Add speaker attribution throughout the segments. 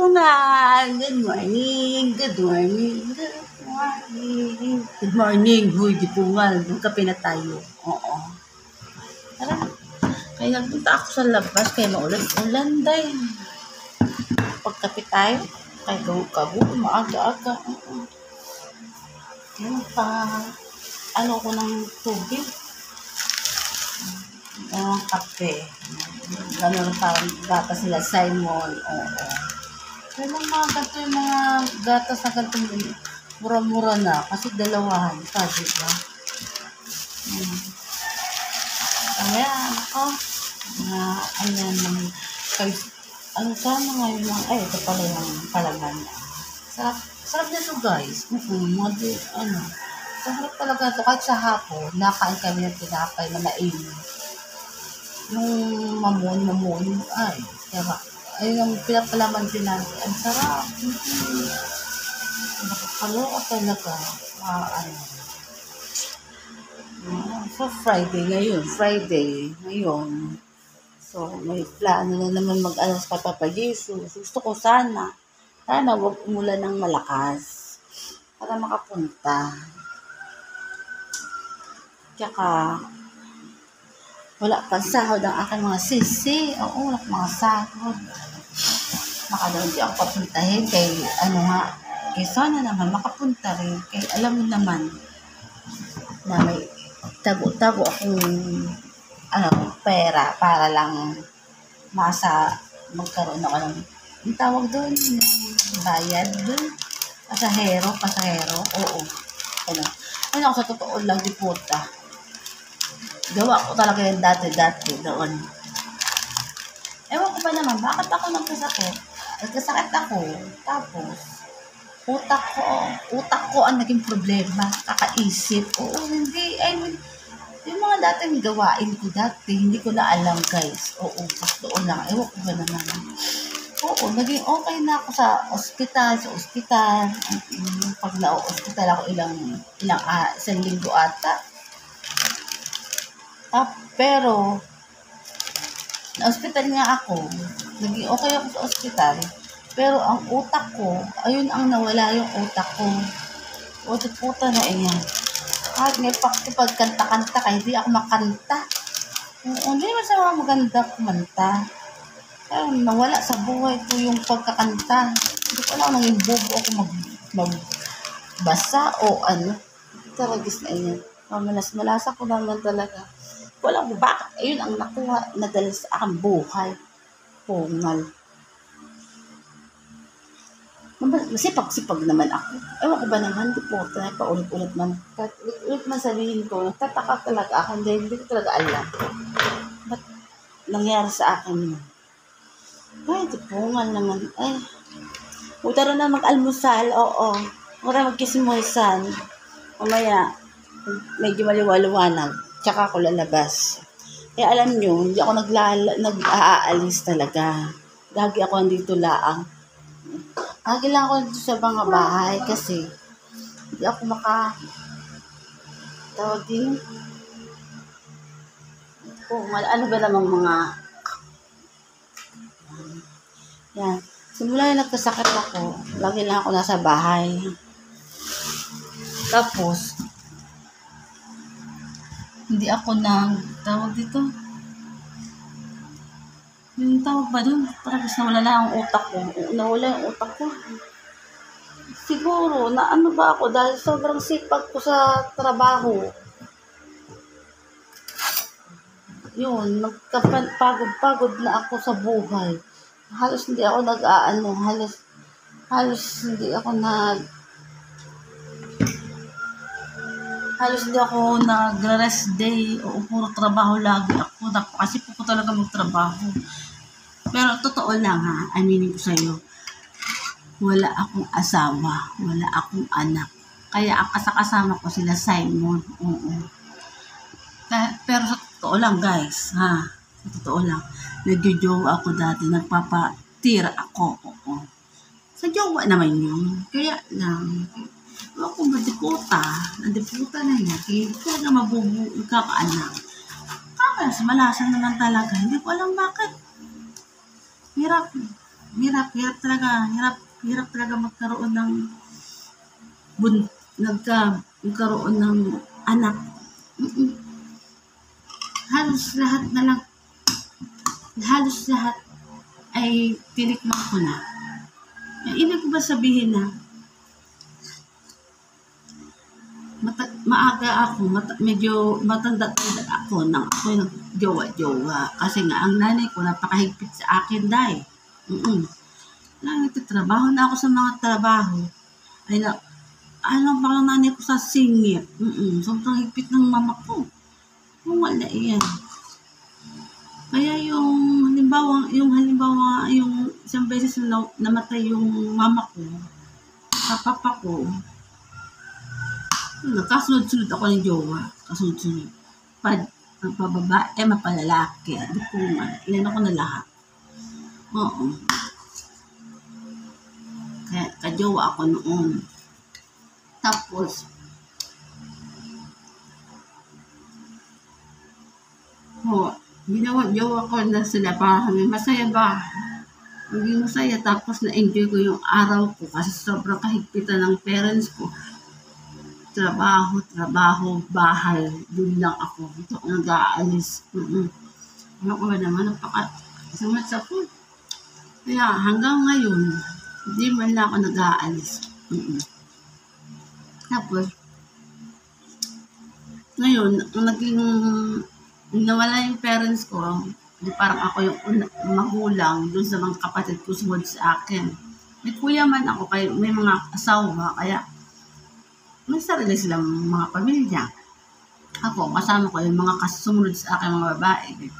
Speaker 1: Dipungan! Good morning! Good morning! Good morning! Good morning! Huy, Dipungan! Magkape na tayo. Oo. Tara. Kaya nagpunta ako sa labas kaya maulan-ulan dahil. Pagkape tayo. Kaya gaw-gaw. Maaga-aga. Yan pa. Ano ko ng tubig. Kape. Gano'n parang gata sila Simon. Oo. Kaya lang mga ganito yung mga gatas na ganito mura-mura na. Kasi dalawahan pa, diba? Kaya, ako, ano naman, ano sana ngayon lang, ay, ito pala yung palaman. Sarap nito guys. Sarap talaga ito. Kahit sa hapon, nakain kami ng tinapay na mainit. Yung mamon, ay, sarap. Ay, yung pinapalaman din natin. Ang sarap. Nakakaloka talaga. So, Friday ngayon. So, may plano na naman mag-ano sa Papa Jesus. Gusto ko sana wag umulan ng malakas para makapunta. Tsaka, wala pang sahod ang aking mga sisi. Oo, wala pang mga sahod. Baka daw hindi ako papuntahin kay kay sana naman makapunta rin. Kay alam mo naman na may tago akong pera para lang magkaroon ako ng yung tawag doon, yung bayad doon. Pasahero. Oo. Ano ako sa totoo lang, di puta. Gawa ko talaga yung dati doon. Ewan ko ba naman, bakit ako nagkasakit? Nagkasakit ako, tapos, utak ko ang naging problema, kakaisip. Oo, hindi, yung mga dating gawain ko dati, hindi ko na alam guys. Oo, gusto lang, ewan ko ba naman. Oo, naging okay na ako sa ospital. Pag na-ospital ako isang linggo ata. Pero, na-hospital nga ako. Naging okay ako sa ospital. Pero ang utak ko, ayun ang nawala yung utak ko. O, puta na yan. Kahit may pagkanta-kanta ka, hindi ako makanta. Hindi naman sa maganda kumanta. Pero nawala sa buhay ko yung pagkakanta. Hindi ko alam nang yung bobo ako magbasa o ano. Taragis na yan. Malasa ko naman talaga. Walang bakit. Ayun ang nadala sa aking buhay. Pungal. Masipag-sipag naman ako. Ewan ko ba naman, di po, paulit-ulit man. Ulit man sabihin ko, tataka talaga ako, hindi ko talaga alam. Ba't nangyari sa akin yun? Ay, di pungal naman. Ay, utaro na mag-almusal, oo. Mura magkismusan. Mamaya, medyo maliwaluwanag. Tsaka ako lalabas. Kaya alam nyo, hindi ako nag-aalis talaga. Lagi ako nandito laang. Lagi lang ako dito sa mga bahay kasi hindi ako tawag din. Ano ba namang mga yan. Simula na nagkasakit ako, lagi lang ako nasa bahay. Tapos, hindi ako tawag dito. Yung tawag ba doon? Parang nawala na ang utak ko. Nawala yung utak ko. Siguro, ano ba ako? Dahil sobrang sipag ko sa trabaho. Yun, pagod na ako sa buhay. Halos hindi ako halos hindi ako nag-rest day o puro trabaho lagi ako. Napakasipag ko talaga magtrabaho. Pero totoo lang aminin ko sa'yo, wala akong asawa, wala akong anak. Kaya ang kasama ko sila Simon. Oo. Pero sa totoo lang guys, sa totoo lang, nagjo-jowa ako dati, nagpapatira ako. Oo. Sa jowa naman yun. Kaya lang, ako madiputa na niya, kaya talaga magkakaanak. Malasan naman talaga, hindi ko alam bakit. Hirap. hirap talaga, hirap talaga magkaroon ng magkaroon ng anak. Mm-mm. Halos lahat na lang, halos lahat ay tinikman ko na. Ibig ko ba sabihin na maaga ako, medyo matanda-tanda ako nang ako nag-jowa-jowa. Kasi nga, ang nanay ko napakahigpit sa akin dahil. Nagtatrabaho na ako sa mga trabaho. Ay na, parang nanay ko sa singit. Sobrang higpit ng mama ko. Wala yan. Kaya yung halimbawa, yung isang beses na namatay yung mama ko, sa papa ko, kasunod-sunod ako ng jowa. Kasunod-sunod. Pababae, mapalalaki. Di ko nga. Ilan ako na lahat. Oo. Kaya kajowa ako noon. Tapos, jowa ko na sila para kami masaya ba? Maging masaya. Tapos na-enjoy ko yung araw ko kasi sobrang kahigpitan ng parents ko. Trabaho, bahay, doon lang ako. Ito ako nag-aalis. Ano ko ba naman, napaka-sumat sa food. Kaya hanggang ngayon, hindi man lang ako nag-aalis. Tapos, ngayon, nawala yung parents ko, parang ako yung magulang doon sa mga kapatid ko sumunod sa akin. May kuya man ako, may mga asawa, kaya may sarili silang mga pamilya. Ako, kasama ko yung mga kasumunod sa akin mga babae.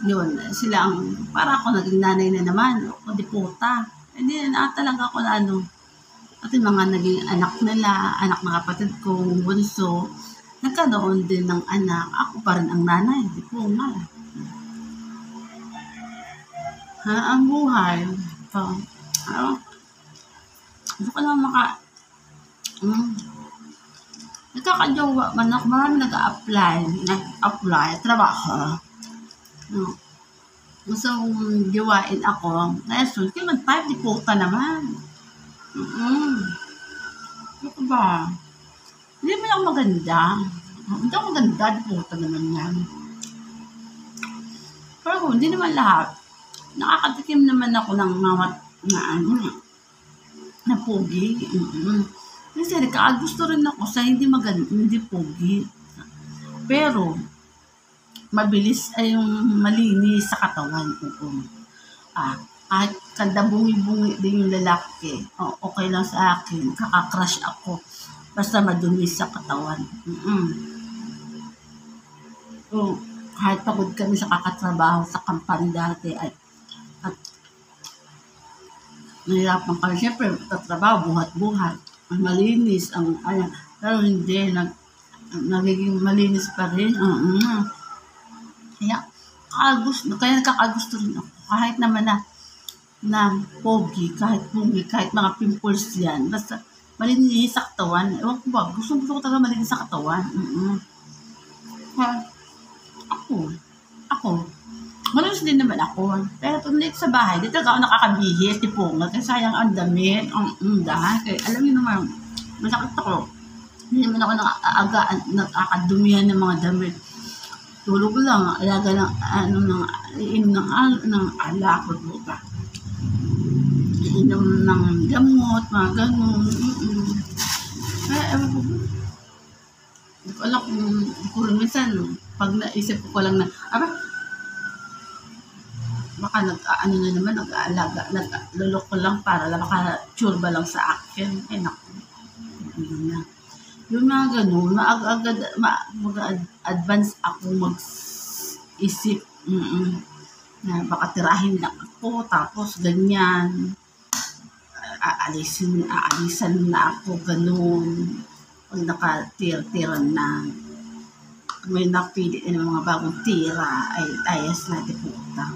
Speaker 1: Yun, sila para ako naging nanay na naman, o di puta. Hindi na talaga ako na at yung mga naging anak nila, anak ng kapatid ko, bunso, nagkaroon din ng anak. Ako pa rin ang nanay, di po nga. Ang buhay. Hindi ko naman nagkakajowa man ako, marami nag-apply, trabaho. Gusto kong jowain ako, so, kaya mag-5, di puta naman. Ano ko ba? Hindi mo lang maganda. Hindi ako maganda, di puta naman yan. Pero hindi naman lahat. Nakakatikim naman ako ng na pogi. Kasi gusto rin ako sa hindi pogi. Pero, mabilis ay yung malinis sa katawan. Kahit kanda bungi-bungi din yung lalaki, okay lang sa akin. Kaka-crush ako. Basta madumi sa katawan. So, kahit pagod kami sa kakatrabaho sa company dati, at nahirapan kami. Siyempre, tatrabaho, buhat-buhat. Malinis pero hindi nagiging malinis pa rin. Kaya nakakagusto rin ako kahit naman na pogi, kahit mga pimples yan, basta malinis sa katawan. Ewan ko ba, gusto ko talaga malinis sa katawan. Ako malinis din naman ako. Pero pag nalik sa bahay, di talaga ako nakakabihis, di po nga. Kasi sayang ang damit. Dahil, alam niyo naman, masakit ako. Hindi naman ako nakakadumihan ng mga damit. Tulog lang, alaga iinom ng alak, iinom ng gamot, mga ganun. Kaya, ewan ko, hindi ko alam kung minsan, pag naisip ko lang na, baka nag-aalaga, nagluloko lang para lang maka-tsurba lang sa akin. Naku. Yung mga ganun, mag-advance ako mag-isip. Na baka tirahin lang ako, tapos ganyan. Aalisan na ako, ganun. Pag nakatira-tira na. May napili ng mga bagong tira, ay ayas natin puta.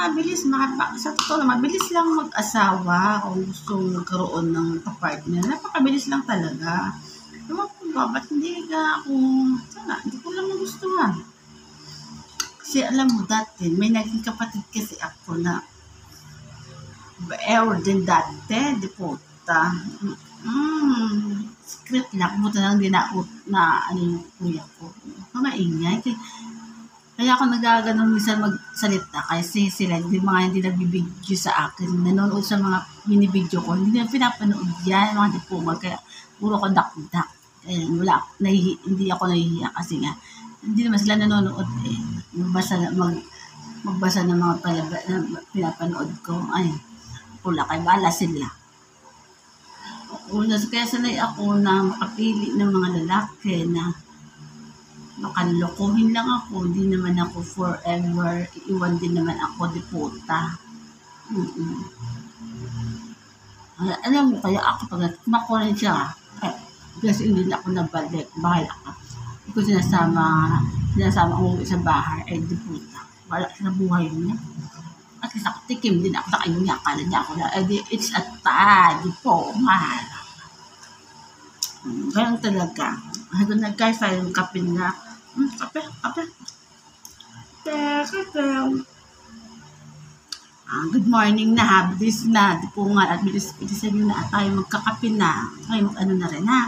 Speaker 1: Mabilis, sa totoo lang, mabilis lang mag-asawa kung gusto magkaroon ng partner. Napakabilis lang talaga. Ewan ko ba, ba't hindi ko lang gustuhan. Kasi alam mo dati, may naging kapatid kasi ako na Ewan din dati, di puta. Secret lang, buta lang din na ano yung kuya ko. Maingay. Kaya ako nagaganon minsan magsalita kasi sila, hindi nagbibideo sa akin. Nanonood sa mga mini-video ko. Hindi nila pinapanood yan, mga dipumal. Kaya puro ko dak-dak. Kaya hindi ako nahihiya kasi nga, hindi naman sila nanonood eh. Magbasa ng mga palabas na pinapanood ko. Ay, pula kay bala sila. Kaya sanay ako na makapili ng mga lalaki na makalokohin lang ako, hindi naman ako forever, iiwan din naman ako, di puta. Alam mo, kaya ako pag kumakuha siya, kasi hindi na ako nabalik, bahala ka. Hindi ko sinasama umuwi sa bahay, di puta. Wala sa buhay niya. At least ako tikim din ako sa kanya niya, akala niya ako na, it's a tie, di po, mahal. Ganyan talaga. Hanggang nagkaya yung kape na, kape. Good morning na, habis na. Di po nga, at bilis sabihin na tayo magkakape na. Tayo mag-ano na rin, ha?